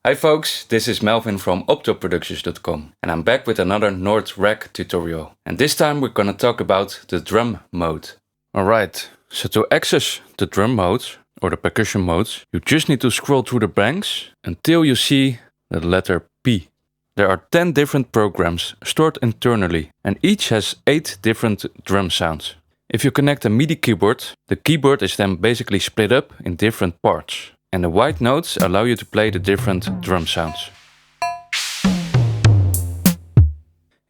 Hi folks, this is Melvin from Optoproductions.com and I'm back with another Nord Rack tutorial. And this time we're gonna talk about the drum mode. Alright, so to access the drum modes or the percussion modes, you just need to scroll through the banks until you see the letter P. There are 10 different programs stored internally and each has 8 different drum sounds. If you connect a MIDI keyboard, the keyboard is then basically split up in different parts. And the white notes allow you to play the different drum sounds.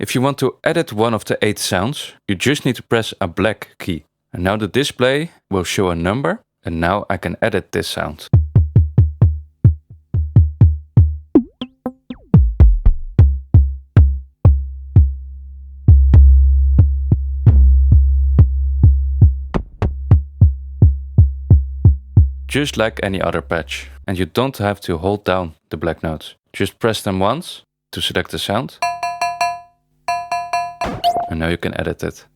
If you want to edit one of the 8 sounds, you just need to press a black key. And now the display will show a number, and now I can edit this sound. Just like any other patch. And you don't have to hold down the black notes. Just press them once to select the sound. And now you can edit it.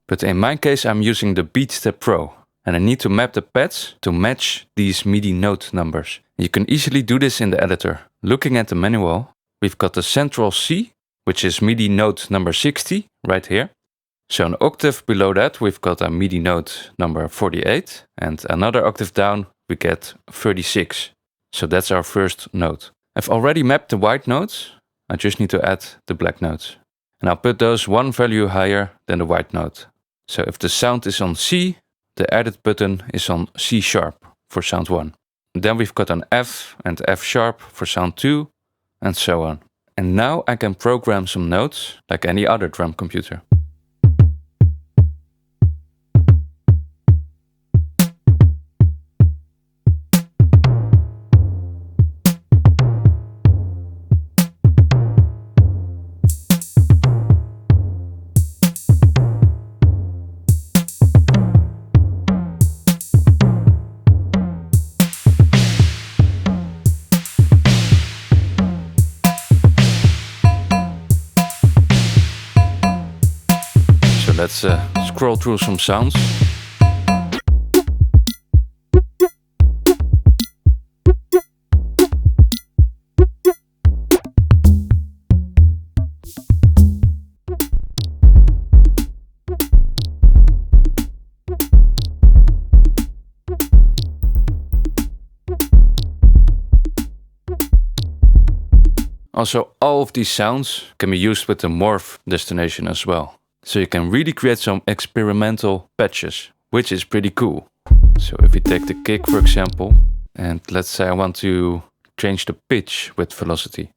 But in my case I'm using the Beatstep Pro. And I need to map the pads to match these MIDI note numbers. You can easily do this in the editor. Looking at the manual, we've got the central C, which is MIDI note number 60, right here. So an octave below that we've got a MIDI note number 48 and another octave down we get 36. So that's our first note. I've already mapped the white notes, I just need to add the black notes. And I'll put those one value higher than the white note. So if the sound is on C, the edit button is on C sharp for sound 1. Then we've got an F and F sharp for sound 2 and so on. And now I can program some notes like any other drum computer. Let's scroll through some sounds. Also, all of these sounds can be used with the morph destination as well. So you can really create some experimental patches, which is pretty cool. So if we take the kick for example, and let's say I want to change the pitch with velocity.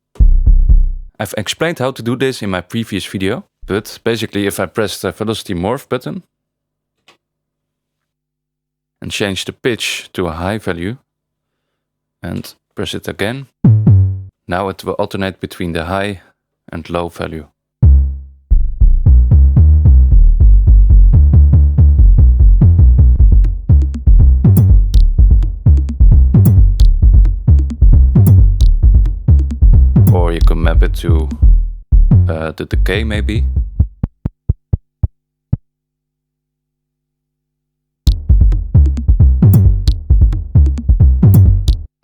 I've explained how to do this in my previous video, but basically if I press the velocity morph button and change the pitch to a high value and press it again, now it will alternate between the high and low value. Or you can map it to the decay maybe.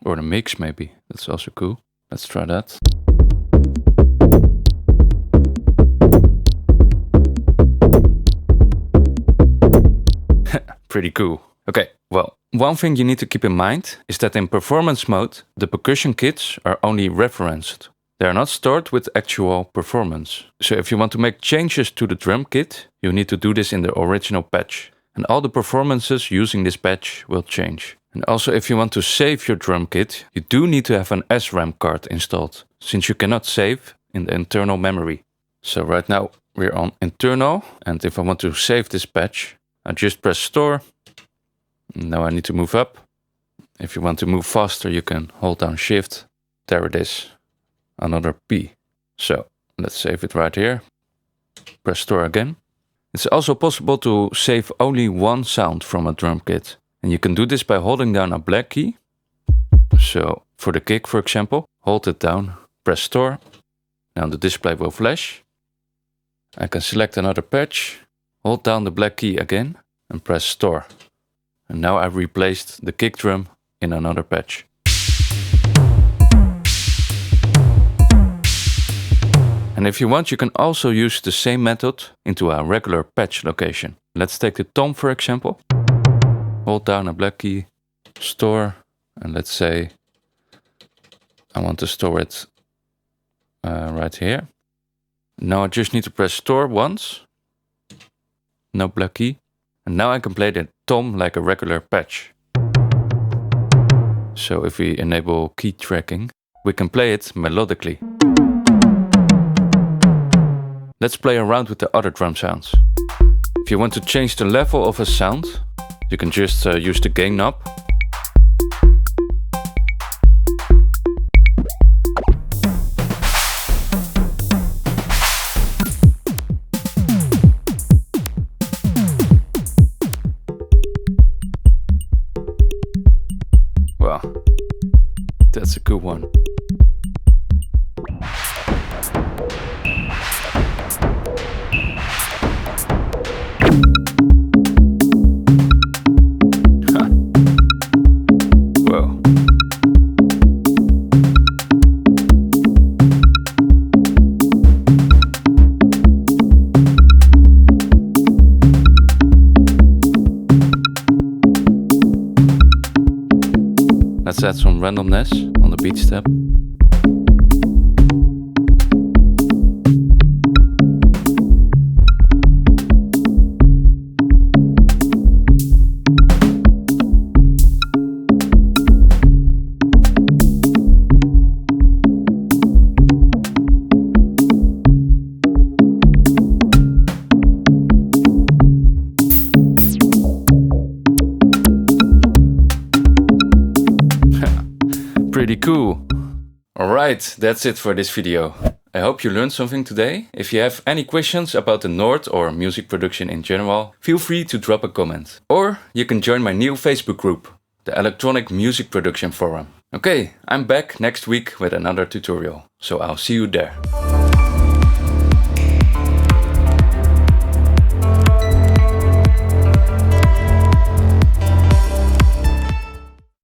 Or the mix maybe, that's also cool. Let's try that. Pretty cool. Okay, well, one thing you need to keep in mind is that in performance mode, the percussion kits are only referenced. They are not stored with actual performance. So if you want to make changes to the drum kit, you need to do this in the original patch. And all the performances using this patch will change. And also if you want to save your drum kit, you do need to have an SRAM card installed, since you cannot save in the internal memory. So right now we're on internal, and if I want to save this patch, I just press store. Now I need to move up. If you want to move faster, you can hold down shift. There it is. Another P. So let's save it right here. Press store again. It's also possible to save only one sound from a drum kit. And you can do this by holding down a black key. So for the kick, for example, hold it down, press store. Now the display will flash. I can select another patch, hold down the black key again and press store. And now I've replaced the kick drum in another patch. And if you want, you can also use the same method into a regular patch location. Let's take the tom, for example. Hold down a black key, store, and let's say I want to store it right here. Now I just need to press store once. No black key. And now I can play the tom like a regular patch. So if we enable key tracking, we can play it melodically. Let's play around with the other drum sounds. If you want to change the level of a sound, you can just use the gain knob. Wow, that's a good one. Whoa. Let's add some randomness on the beat step. Pretty cool. Alright, that's it for this video. I hope you learned something today. If you have any questions about the Nord or music production in general, feel free to drop a comment. Or you can join my new Facebook group, the Electronic Music Production Forum. Okay, I'm back next week with another tutorial, so I'll see you there.